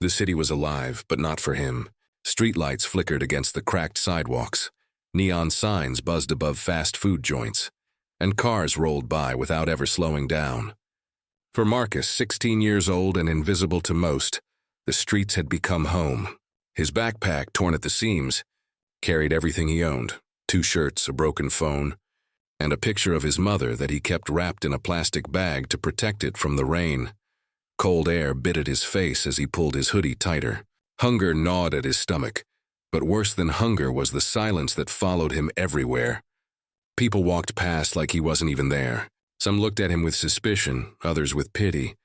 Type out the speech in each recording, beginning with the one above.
The city was alive, but not for him. Streetlights flickered against the cracked sidewalks. Neon signs buzzed above fast food joints. And cars rolled by without ever slowing down. For Marcus, 16 years old and invisible to most, the streets had become home. His backpack, torn at the seams, carried everything he owned: 2 shirts, a broken phone, and a picture of his mother that he kept wrapped in a plastic bag to protect it from the rain. Cold air bit at his face as he pulled his hoodie tighter. Hunger gnawed at his stomach, but worse than hunger was the silence that followed him everywhere. People walked past like he wasn't even there. Some looked at him with suspicion, others with pity,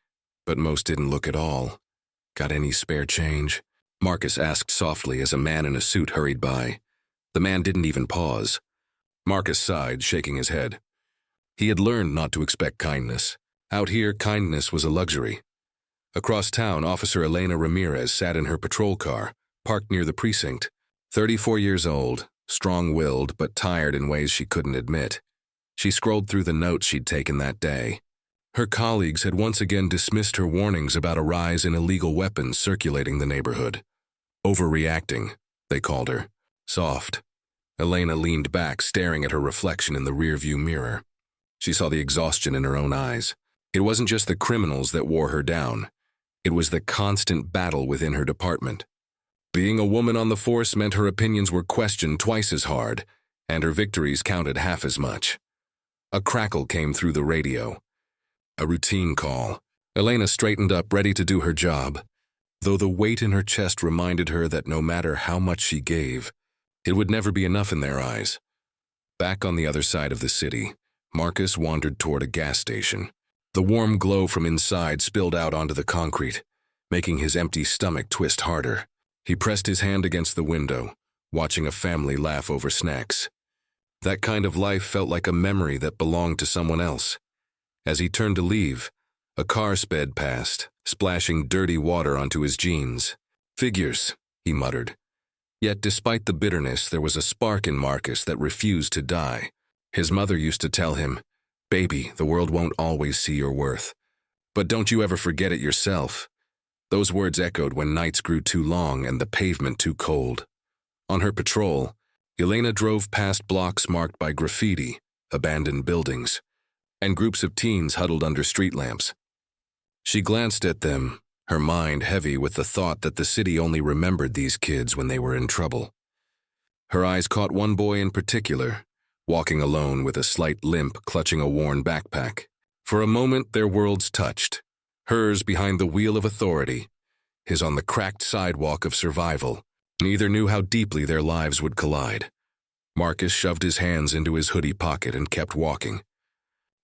but most didn't look at all. "Got any spare change?" Marcus asked softly as a man in a suit hurried by. The man didn't even pause. Marcus sighed, shaking his head. He had learned not to expect kindness. Out here, kindness was a luxury. Across town, Officer Elena Ramirez sat in her patrol car, parked near the precinct. 34 years old, strong-willed but tired in ways she couldn't admit. She scrolled through the notes she'd taken that day. Her colleagues had once again dismissed her warnings about a rise in illegal weapons circulating the neighborhood. Overreacting, they called her. Soft. Elena leaned back, staring at her reflection in the rearview mirror. She saw the exhaustion in her own eyes. It wasn't just the criminals that wore her down. It was the constant battle within her department. Being a woman on the force meant her opinions were questioned twice as hard, and her victories counted half as much. A crackle came through the radio. A routine call. Elena straightened up, ready to do her job, though the weight in her chest reminded her that no matter how much she gave, it would never be enough in their eyes. Back on the other side of the city, Marcus wandered toward a gas station. The warm glow from inside spilled out onto the concrete, making his empty stomach twist harder. He pressed his hand against the window, watching a family laugh over snacks. That kind of life felt like a memory that belonged to someone else. As he turned to leave, a car sped past, splashing dirty water onto his jeans. "Figures," he muttered. Yet despite the bitterness, there was a spark in Marcus that refused to die. His mother used to tell him, "Baby, the world won't always see your worth. But don't you ever forget it yourself." Those words echoed when nights grew too long and the pavement too cold. On her patrol, Elena drove past blocks marked by graffiti, abandoned buildings, and groups of teens huddled under street lamps. She glanced at them, her mind heavy with the thought that the city only remembered these kids when they were in trouble. Her eyes caught one boy in particular, walking alone with a slight limp, clutching a worn backpack. For a moment, their worlds touched. Hers behind the wheel of authority, his on the cracked sidewalk of survival. Neither knew how deeply their lives would collide. Marcus shoved his hands into his hoodie pocket and kept walking.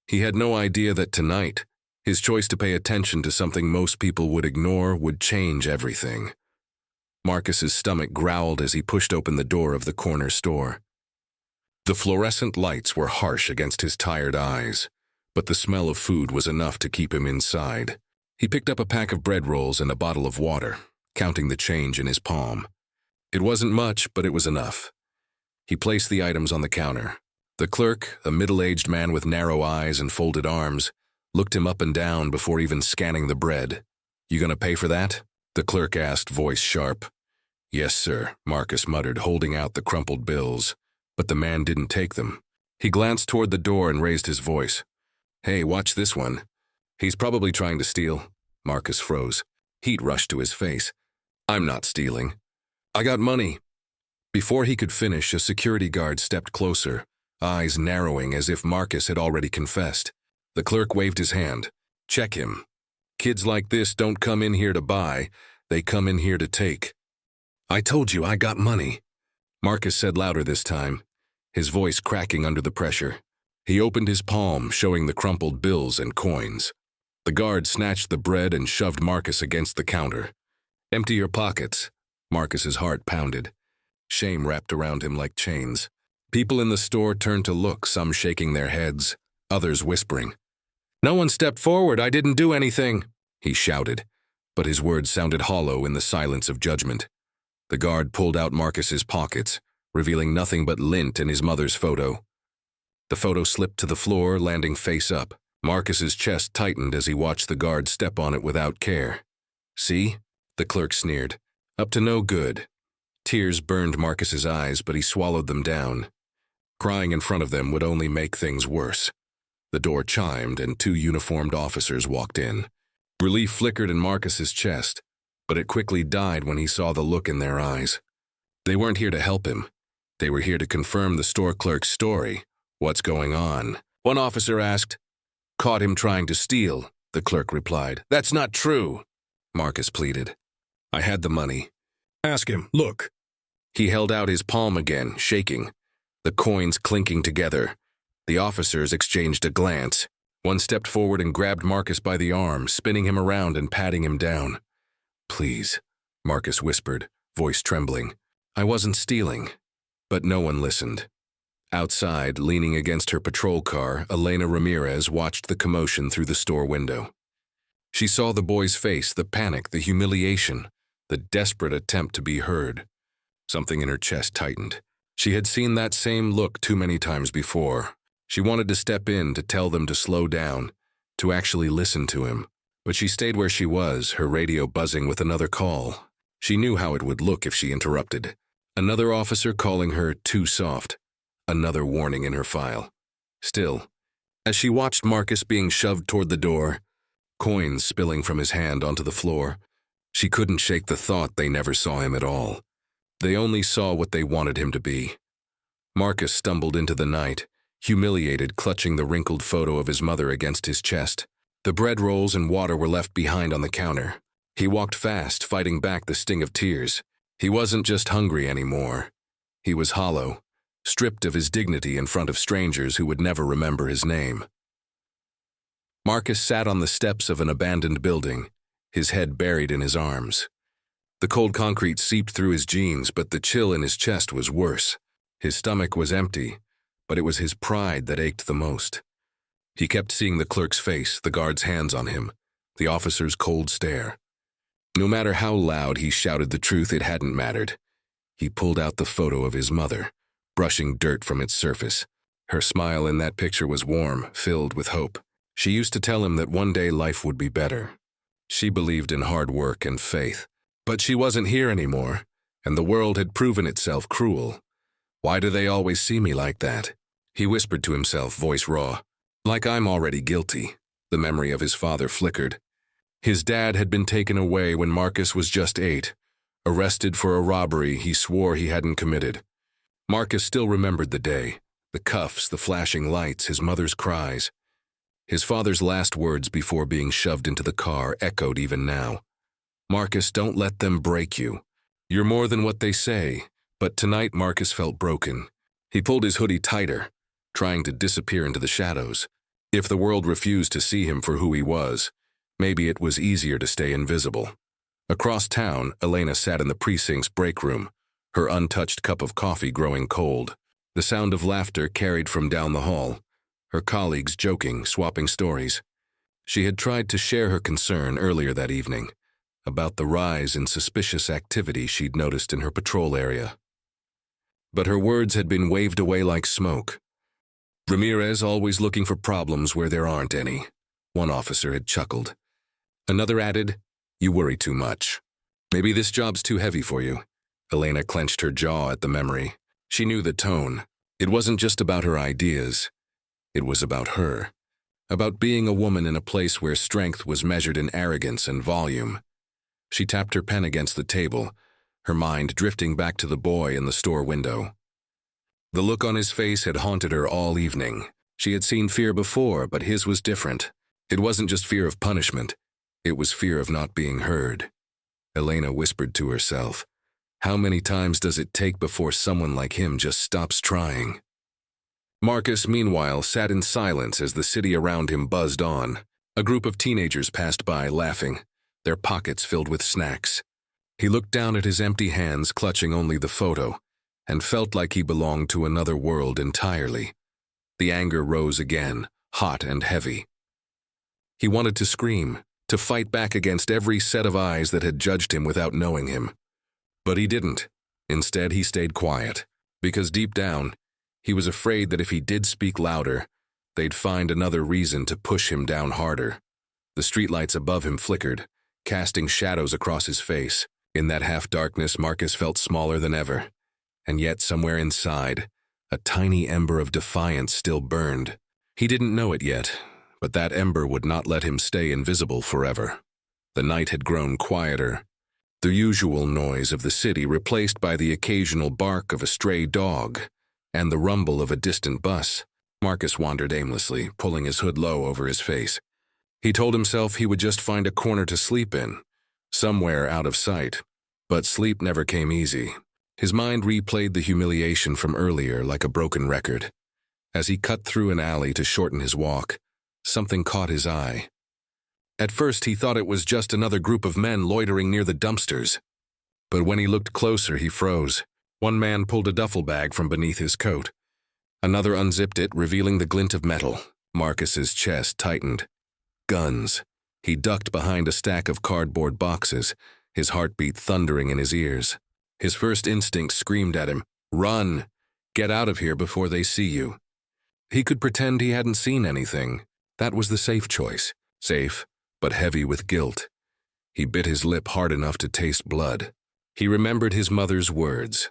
He had no idea that tonight, his choice to pay attention to something most people would ignore would change everything. Marcus's stomach growled as he pushed open the door of the corner store. The fluorescent lights were harsh against his tired eyes, but the smell of food was enough to keep him inside. He picked up a pack of bread rolls and a bottle of water, counting the change in his palm. It wasn't much, but it was enough. He placed the items on the counter. The clerk, a middle-aged man with narrow eyes and folded arms, looked him up and down before even scanning the bread. "You gonna pay for that?" the clerk asked, voice sharp. "Yes, sir," Marcus muttered, holding out the crumpled bills. But the man didn't take them. He glanced toward the door and raised his voice. "Hey, watch this one." "He's probably trying to steal." Marcus froze. Heat rushed to his face. "I'm not stealing. I got money." Before he could finish, a security guard stepped closer, eyes narrowing as if Marcus had already confessed. The clerk waved his hand. "Check him. Kids like this don't come in here to buy, they come in here to take." "I told you I got money," Marcus said louder this time, his voice cracking under the pressure. He opened his palm, showing the crumpled bills and coins. The guard snatched the bread and shoved Marcus against the counter. "Empty your pockets." Marcus's heart pounded. Shame wrapped around him like chains. People in the store turned to look, some shaking their heads, others whispering. "No one stepped forward, I didn't do anything," he shouted, but his words sounded hollow in the silence of judgment. The guard pulled out Marcus's pockets, revealing nothing but lint and his mother's photo. The photo slipped to the floor, landing face up. Marcus's chest tightened as he watched the guard step on it without care. "See?" The clerk sneered. Up to no good. Tears burned Marcus's eyes, but he swallowed them down. Crying in front of them would only make things worse. The door chimed and 2 uniformed officers walked in. Relief flickered in Marcus's chest, but it quickly died when he saw the look in their eyes. They weren't here to help him. They were here to confirm the store clerk's story. What's going on? One officer asked. Caught him trying to steal, the clerk replied. That's not true, Marcus pleaded. I had the money. Ask him, look. He held out his palm again, shaking, the coins clinking together. The officers exchanged a glance. One stepped forward and grabbed Marcus by the arm, spinning him around and patting him down. Please, Marcus whispered, voice trembling. I wasn't stealing. But no one listened. Outside, leaning against her patrol car, Elena Ramirez watched the commotion through the store window. She saw the boy's face, the panic, the humiliation, the desperate attempt to be heard. Something in her chest tightened. She had seen that same look too many times before. She wanted to step in to tell them to slow down, to actually listen to him. But she stayed where she was, her radio buzzing with another call. She knew how it would look if she interrupted. Another officer calling her too soft. Another warning in her file. Still, as she watched Marcus being shoved toward the door, coins spilling from his hand onto the floor, she couldn't shake the thought they never saw him at all. They only saw what they wanted him to be. Marcus stumbled into the night, humiliated, clutching the wrinkled photo of his mother against his chest. The bread rolls and water were left behind on the counter. He walked fast, fighting back the sting of tears. He wasn't just hungry anymore. He was hollow, stripped of his dignity in front of strangers who would never remember his name. Marcus sat on the steps of an abandoned building, his head buried in his arms. The cold concrete seeped through his jeans, but the chill in his chest was worse. His stomach was empty, but it was his pride that ached the most. He kept seeing the clerk's face, the guard's hands on him, the officer's cold stare. No matter how loud he shouted the truth, it hadn't mattered. He pulled out the photo of his mother, brushing dirt from its surface. Her smile in that picture was warm, filled with hope. She used to tell him that one day life would be better. She believed in hard work and faith. But she wasn't here anymore, and the world had proven itself cruel. Why do they always see me like that? He whispered to himself, voice raw. Like I'm already guilty. The memory of his father flickered. His dad had been taken away when Marcus was just 8, arrested for a robbery he swore he hadn't committed. Marcus still remembered the day, the cuffs, the flashing lights, his mother's cries. His father's last words before being shoved into the car echoed even now. Marcus, don't let them break you. You're more than what they say. But tonight Marcus felt broken. He pulled his hoodie tighter, trying to disappear into the shadows. If the world refused to see him for who he was, maybe it was easier to stay invisible. Across town, Elena sat in the precinct's break room, her untouched cup of coffee growing cold. The sound of laughter carried from down the hall, her colleagues joking, swapping stories. She had tried to share her concern earlier that evening about the rise in suspicious activity she'd noticed in her patrol area. But her words had been waved away like smoke. Ramirez always looking for problems where there aren't any, one officer had chuckled. Another added, you worry too much. Maybe this job's too heavy for you. Elena clenched her jaw at the memory. She knew the tone. It wasn't just about her ideas. It was about her. About being a woman in a place where strength was measured in arrogance and volume. She tapped her pen against the table, her mind drifting back to the boy in the store window. The look on his face had haunted her all evening. She had seen fear before, but his was different. It wasn't just fear of punishment. It was fear of not being heard. Elena whispered to herself, how many times does it take before someone like him just stops trying? Marcus, meanwhile, sat in silence as the city around him buzzed on. A group of teenagers passed by, laughing, their pockets filled with snacks. He looked down at his empty hands, clutching only the photo, and felt like he belonged to another world entirely. The anger rose again, hot and heavy. He wanted to scream, to fight back against every set of eyes that had judged him without knowing him. But he didn't. Instead, he stayed quiet, because deep down, he was afraid that if he did speak louder, they'd find another reason to push him down harder. The streetlights above him flickered, casting shadows across his face. In that half-darkness, Marcus felt smaller than ever. And yet, somewhere inside, a tiny ember of defiance still burned. He didn't know it yet, but that ember would not let him stay invisible forever. The night had grown quieter, the usual noise of the city replaced by the occasional bark of a stray dog and the rumble of a distant bus. Marcus wandered aimlessly, pulling his hood low over his face. He told himself he would just find a corner to sleep in, somewhere out of sight. But sleep never came easy. His mind replayed the humiliation from earlier like a broken record. As he cut through an alley to shorten his walk, something caught his eye. At first, he thought it was just another group of men loitering near the dumpsters. But when he looked closer, he froze. One man pulled a duffel bag from beneath his coat. Another unzipped it, revealing the glint of metal. Marcus's chest tightened. Guns. He ducked behind a stack of cardboard boxes, his heartbeat thundering in his ears. His first instinct screamed at him, "Run! Get out of here before they see you." He could pretend he hadn't seen anything. That was the safe choice. Safe, but heavy with guilt. He bit his lip hard enough to taste blood. He remembered his mother's words,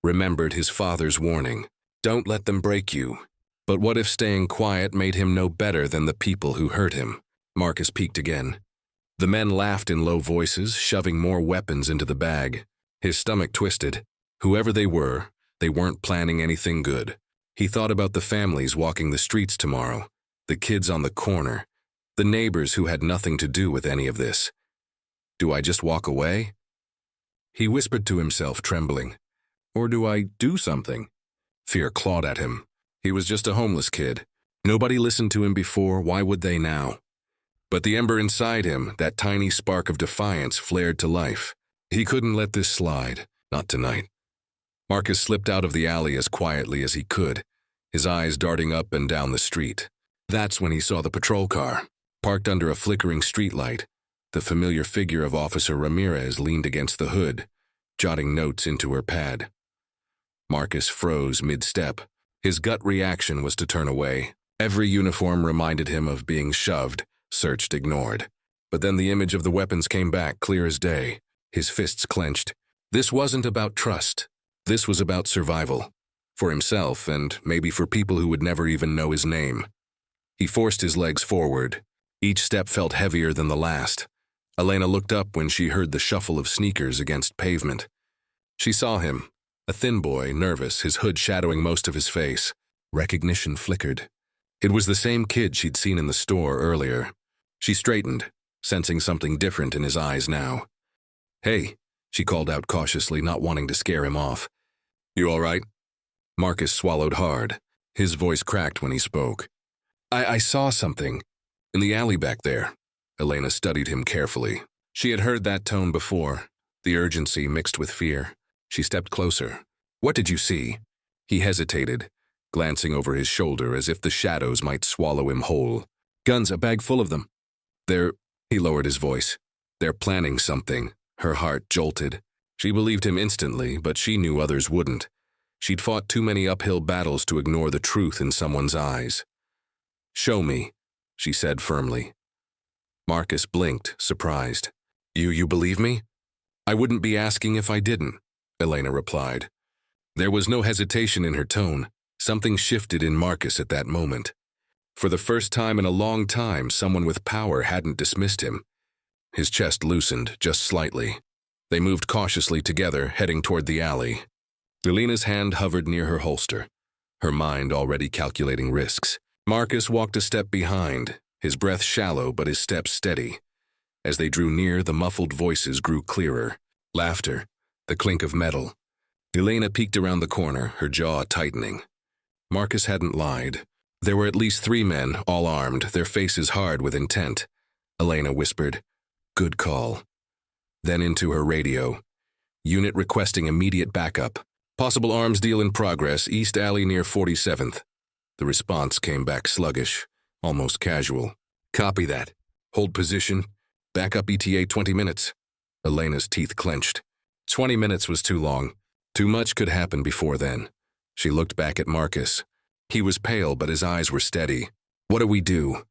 remembered his father's warning. Don't let them break you. But what if staying quiet made him no better than the people who hurt him? Marcus peeked again. The men laughed in low voices, shoving more weapons into the bag. His stomach twisted. Whoever they weren't planning anything good. He thought about the families walking the streets tomorrow, the kids on the corner, the neighbors who had nothing to do with any of this. Do I just walk away? He whispered to himself, trembling. Or do I do something? Fear clawed at him. He was just a homeless kid. Nobody listened to him before, why would they now? But the ember inside him, that tiny spark of defiance, flared to life. He couldn't let this slide, not tonight. Marcus slipped out of the alley as quietly as he could, his eyes darting up and down the street. That's when he saw the patrol car, parked under a flickering streetlight. The familiar figure of Officer Ramirez leaned against the hood, jotting notes into her pad. Marcus froze mid-step. His gut reaction was to turn away. Every uniform reminded him of being shoved, searched, ignored. But then the image of the weapons came back, clear as day. His fists clenched. This wasn't about trust. This was about survival. For himself, and maybe for people who would never even know his name. He forced his legs forward. Each step felt heavier than the last. Elena looked up when she heard the shuffle of sneakers against pavement. She saw him, a thin boy, nervous, his hood shadowing most of his face. Recognition flickered. It was the same kid she'd seen in the store earlier. She straightened, sensing something different in his eyes now. "Hey," she called out cautiously, not wanting to scare him off. "You all right?" Marcus swallowed hard. His voice cracked when he spoke. I saw something. In the alley back there." Elena studied him carefully. She had heard that tone before, the urgency mixed with fear. She stepped closer. "What did you see?" He hesitated, glancing over his shoulder as if the shadows might swallow him whole. "Guns, a bag full of them." He lowered his voice. "They're planning something." Her heart jolted. She believed him instantly, but she knew others wouldn't. She'd fought too many uphill battles to ignore the truth in someone's eyes. "Show me," she said firmly. Marcus blinked, surprised. You believe me?" "I wouldn't be asking if I didn't," Elena replied. There was no hesitation in her tone. Something shifted in Marcus at that moment. For the first time in a long time, someone with power hadn't dismissed him. His chest loosened, just slightly. They moved cautiously together, heading toward the alley. Elena's hand hovered near her holster, her mind already calculating risks. Marcus walked a step behind, his breath shallow but his steps steady. As they drew near, the muffled voices grew clearer. Laughter, the clink of metal. Elena peeked around the corner, her jaw tightening. Marcus hadn't lied. There were at least 3 men, all armed, their faces hard with intent. Elena whispered, "Good call." Then into her radio. "Unit requesting immediate backup. Possible arms deal in progress, East Alley near 47th. The response came back sluggish, almost casual. "Copy that. Hold position. Backup ETA 20 minutes. Elena's teeth clenched. 20 minutes was too long. Too much could happen before then. She looked back at Marcus. He was pale, but his eyes were steady. "What do we do?"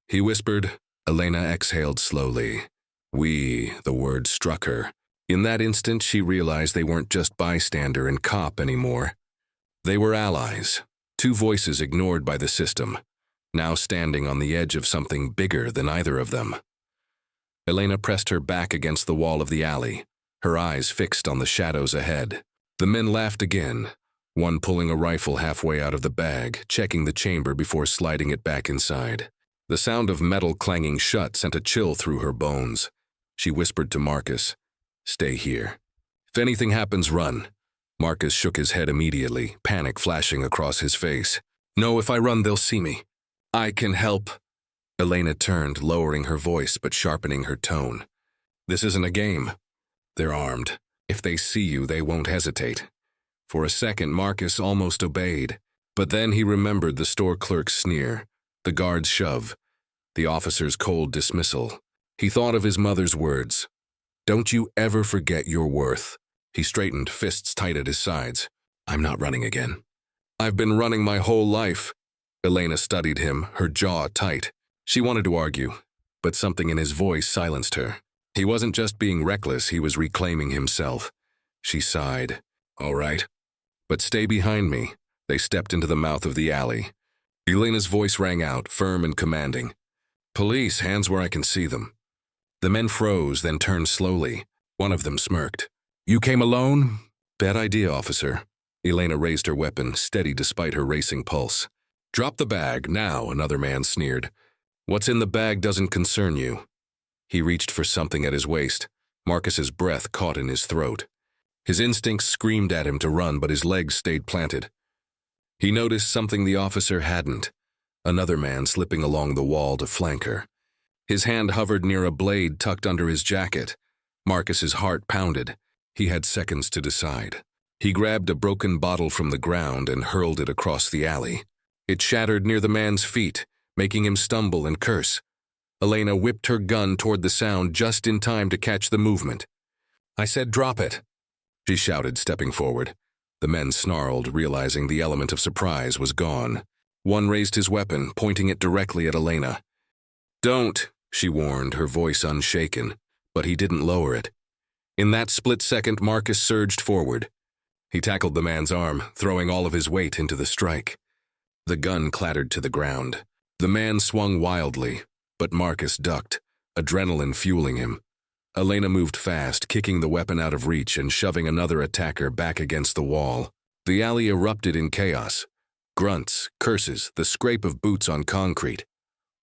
He whispered. Elena exhaled slowly. We, the word struck her. In that instant, she realized they weren't just bystander and cop anymore. They were allies, two voices ignored by the system, now standing on the edge of something bigger than either of them. Elena pressed her back against the wall of the alley, her eyes fixed on the shadows ahead. The men laughed again, one pulling a rifle halfway out of the bag, checking the chamber before sliding it back inside. The sound of metal clanging shut sent a chill through her bones. She whispered to Marcus, "Stay here. If anything happens, run." Marcus shook his head immediately, panic flashing across his face. "No, if I run, they'll see me. I can help." Elena turned, lowering her voice but sharpening her tone. "This isn't a game. They're armed. If they see you, they won't hesitate." For a second, Marcus almost obeyed, but then he remembered the store clerk's sneer, the guard's shove, the officer's cold dismissal. He thought of his mother's words, "Don't you ever forget your worth." He straightened, fists tight at his sides. "I'm not running again. I've been running my whole life." Elena studied him, her jaw tight. She wanted to argue, but something in his voice silenced her. He wasn't just being reckless, he was reclaiming himself. She sighed. "All right, but stay behind me." They stepped into the mouth of the alley. Elena's voice rang out, firm and commanding. "Police, hands where I can see them." The men froze, then turned slowly. One of them smirked. "You came alone?" "Bad idea, officer." Elena raised her weapon, steady despite her racing pulse. "Drop the bag, now," another man sneered. "What's in the bag doesn't concern you." He reached for something at his waist. Marcus's breath caught in his throat. His instincts screamed at him to run, but his legs stayed planted. He noticed something the officer hadn't, another man slipping along the wall to flank her. His hand hovered near a blade tucked under his jacket. Marcus's heart pounded. He had seconds to decide. He grabbed a broken bottle from the ground and hurled it across the alley. It shattered near the man's feet, making him stumble and curse. Elena whipped her gun toward the sound just in time to catch the movement. "I said drop it," she shouted, stepping forward. The men snarled, realizing the element of surprise was gone. One raised his weapon, pointing it directly at Elena. "Don't," she warned, her voice unshaken, but he didn't lower it. In that split second, Marcus surged forward. He tackled the man's arm, throwing all of his weight into the strike. The gun clattered to the ground. The man swung wildly, but Marcus ducked, adrenaline fueling him. Elena moved fast, kicking the weapon out of reach and shoving another attacker back against the wall. The alley erupted in chaos. Grunts, curses, the scrape of boots on concrete.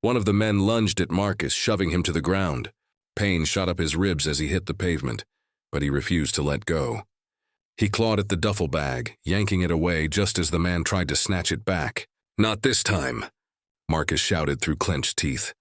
One of the men lunged at Marcus, shoving him to the ground. Pain shot up his ribs as he hit the pavement, but he refused to let go. He clawed at the duffel bag, yanking it away just as the man tried to snatch it back. "Not this time," Marcus shouted through clenched teeth.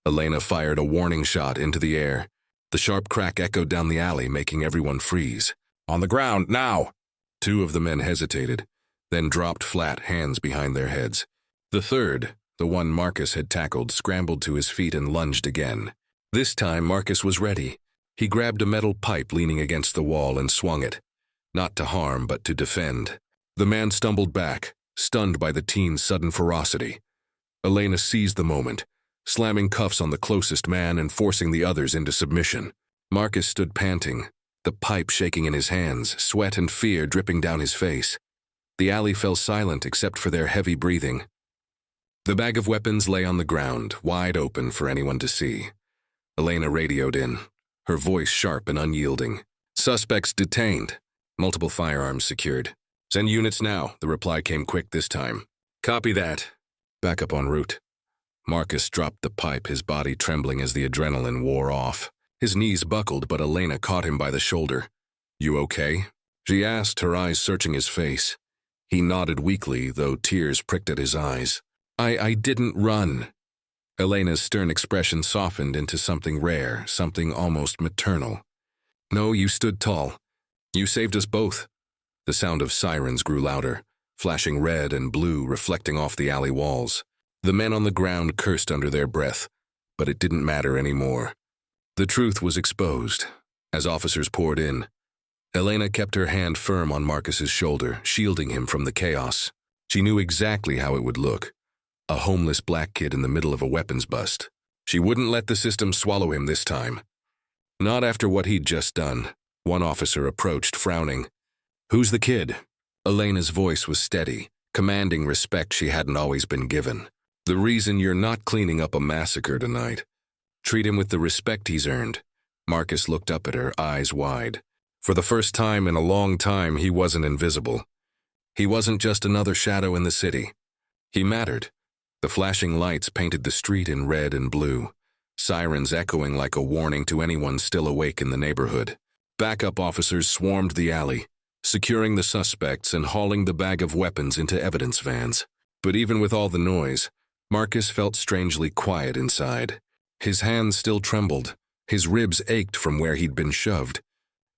Elena fired a warning shot into the air. The sharp crack echoed down the alley, making everyone freeze. "On the ground, now!" Two of the men hesitated, then dropped flat, hands behind their heads. The third, the one Marcus had tackled, scrambled to his feet and lunged again. This time, Marcus was ready. He grabbed a metal pipe leaning against the wall and swung it. Not to harm, but to defend. The man stumbled back, stunned by the teen's sudden ferocity. Elena seized the moment, slamming cuffs on the closest man and forcing the others into submission. Marcus stood panting, the pipe shaking in his hands, sweat and fear dripping down his face. The alley fell silent except for their heavy breathing. The bag of weapons lay on the ground, wide open for anyone to see. Elena radioed in, her voice sharp and unyielding. "Suspects detained. Multiple firearms secured. Send units now," the reply came quick this time. "Copy that. Backup en route." Marcus dropped the pipe, his body trembling as the adrenaline wore off. His knees buckled, but Elena caught him by the shoulder. "You okay?" she asked, her eyes searching his face. He nodded weakly, though tears pricked at his eyes. I didn't run." Elena's stern expression softened into something rare, something almost maternal. "No, you stood tall. You saved us both." The sound of sirens grew louder, flashing red and blue, reflecting off the alley walls. The men on the ground cursed under their breath, but it didn't matter anymore. The truth was exposed. As officers poured in, Elena kept her hand firm on Marcus's shoulder, shielding him from the chaos. She knew exactly how it would look. A homeless black kid in the middle of a weapons bust. She wouldn't let the system swallow him this time. Not after what he'd just done. One officer approached, frowning. "Who's the kid?" Elena's voice was steady, commanding respect she hadn't always been given. "The reason you're not cleaning up a massacre tonight. Treat him with the respect he's earned." Marcus looked up at her, eyes wide. For the first time in a long time, he wasn't invisible. He wasn't just another shadow in the city. He mattered. The flashing lights painted the street in red and blue, sirens echoing like a warning to anyone still awake in the neighborhood. Backup officers swarmed the alley, securing the suspects and hauling the bag of weapons into evidence vans. But even with all the noise, Marcus felt strangely quiet inside. His hands still trembled, his ribs ached from where he'd been shoved.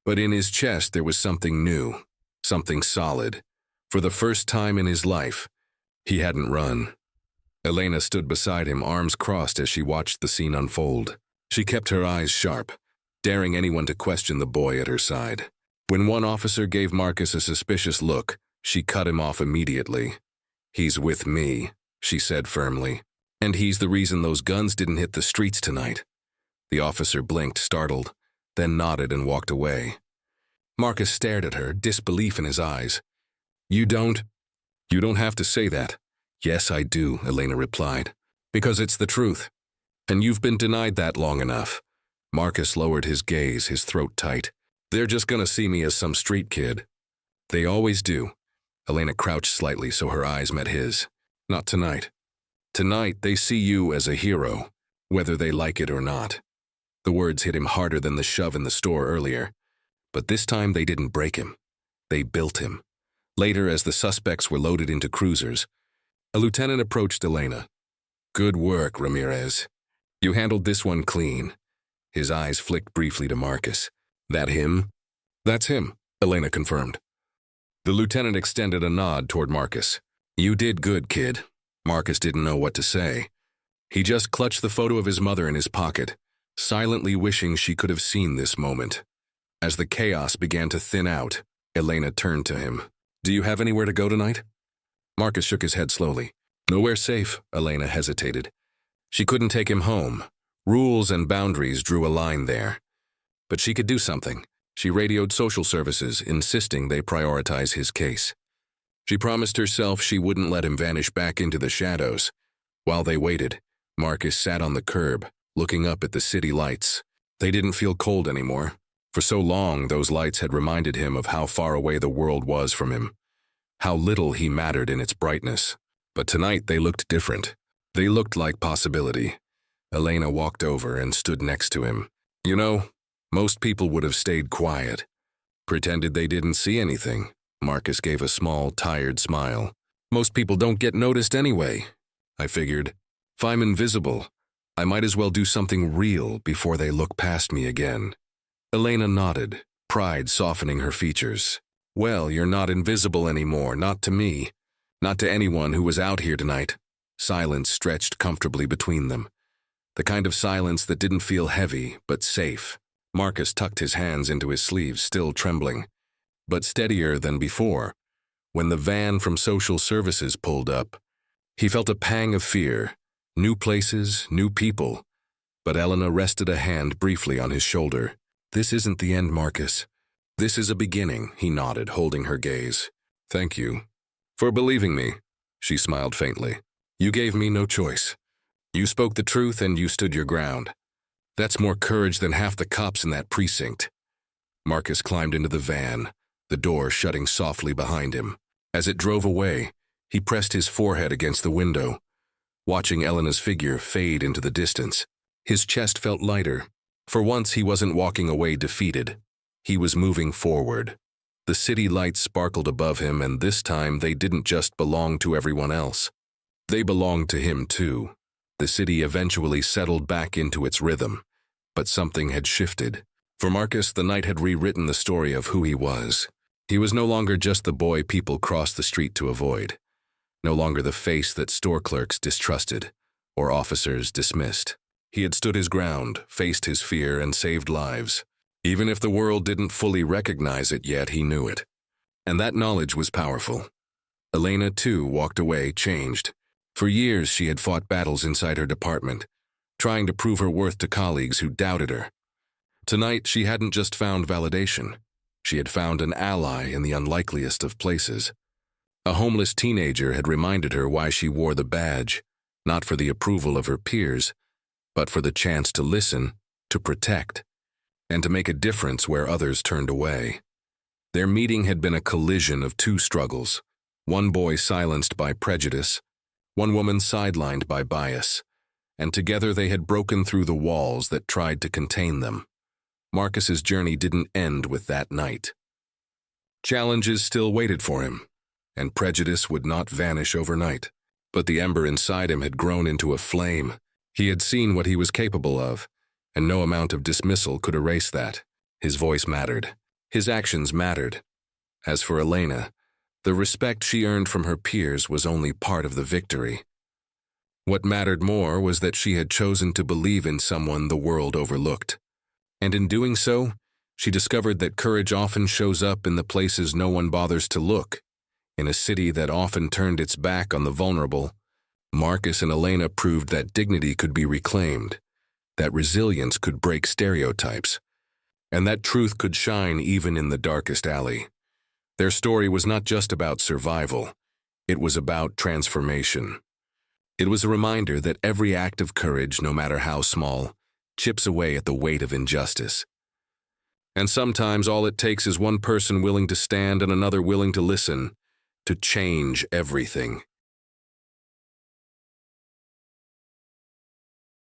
But in his chest there was something new, something solid. For the first time in his life, he hadn't run. Elena stood beside him, arms crossed as she watched the scene unfold. She kept her eyes sharp, daring anyone to question the boy at her side. When one officer gave Marcus a suspicious look, she cut him off immediately. "He's with me," she said firmly. "And he's the reason those guns didn't hit the streets tonight." The officer blinked, startled, then nodded and walked away. Marcus stared at her, disbelief in his eyes. You don't have to say that." "Yes, I do," Elena replied. "Because it's the truth. And you've been denied that long enough." Marcus lowered his gaze, his throat tight. "They're just gonna see me as some street kid." "They always do." Elena crouched slightly so her eyes met his. "Not tonight. Tonight, they see you as a hero, whether they like it or not." The words hit him harder than the shove in the store earlier. But this time they didn't break him. They built him. Later, as the suspects were loaded into cruisers, a lieutenant approached Elena. "Good work, Ramirez. You handled this one clean." His eyes flicked briefly to Marcus. "That him?" "That's him," Elena confirmed. The lieutenant extended a nod toward Marcus. "You did good, kid." Marcus didn't know what to say. He just clutched the photo of his mother in his pocket, silently wishing she could have seen this moment. As the chaos began to thin out, Elena turned to him. "Do you have anywhere to go tonight?" Marcus shook his head slowly. "Nowhere safe," Elena hesitated. She couldn't take him home. Rules and boundaries drew a line there. But she could do something. She radioed social services, insisting they prioritize his case. She promised herself she wouldn't let him vanish back into the shadows. While they waited, Marcus sat on the curb, looking up at the city lights. They didn't feel cold anymore. For so long, those lights had reminded him of how far away the world was from him, how little he mattered in its brightness. But tonight they looked different. They looked like possibility. Elena walked over and stood next to him. "You know, most people would have stayed quiet, pretended they didn't see anything." Marcus gave a small, tired smile. "Most people don't get noticed anyway. I figured, if I'm invisible, I might as well do something real before they look past me again." Elena nodded, pride softening her features. "Well, you're not invisible anymore, not to me, not to anyone who was out here tonight." Silence stretched comfortably between them, the kind of silence that didn't feel heavy, but safe. Marcus tucked his hands into his sleeves, still trembling, but steadier than before. When the van from social services pulled up, he felt a pang of fear. New places, new people. But Elena rested a hand briefly on his shoulder. "This isn't the end, Marcus. This is a beginning," he nodded, holding her gaze. "Thank you for believing me," she smiled faintly. "You gave me no choice. You spoke the truth and you stood your ground. That's more courage than half the cops in that precinct." Marcus climbed into the van, the door shutting softly behind him. As it drove away, he pressed his forehead against the window, watching Elena's figure fade into the distance. His chest felt lighter. For once, he wasn't walking away defeated. He was moving forward. The city lights sparkled above him, and this time they didn't just belong to everyone else. They belonged to him too. The city eventually settled back into its rhythm, but something had shifted. For Marcus, the night had rewritten the story of who he was. He was no longer just the boy people crossed the street to avoid, no longer the face that store clerks distrusted or officers dismissed. He had stood his ground, faced his fear, and saved lives. Even if the world didn't fully recognize it yet, he knew it. And that knowledge was powerful. Elena, too, walked away, changed. For years, she had fought battles inside her department, trying to prove her worth to colleagues who doubted her. Tonight, she hadn't just found validation. She had found an ally in the unlikeliest of places. A homeless teenager had reminded her why she wore the badge, not for the approval of her peers, but for the chance to listen, to protect, and to make a difference where others turned away. Their meeting had been a collision of two struggles, one boy silenced by prejudice, one woman sidelined by bias, and together they had broken through the walls that tried to contain them. Marcus's journey didn't end with that night. Challenges still waited for him, and prejudice would not vanish overnight. But the ember inside him had grown into a flame. He had seen what he was capable of, and no amount of dismissal could erase that. His voice mattered. His actions mattered. As for Elena, the respect she earned from her peers was only part of the victory. What mattered more was that she had chosen to believe in someone the world overlooked. And in doing so, she discovered that courage often shows up in the places no one bothers to look. In a city that often turned its back on the vulnerable, Marcus and Elena proved that dignity could be reclaimed, that resilience could break stereotypes, and that truth could shine even in the darkest alley. Their story was not just about survival, it was about transformation. It was a reminder that every act of courage, no matter how small, chips away at the weight of injustice. And sometimes all it takes is one person willing to stand and another willing to listen, to change everything.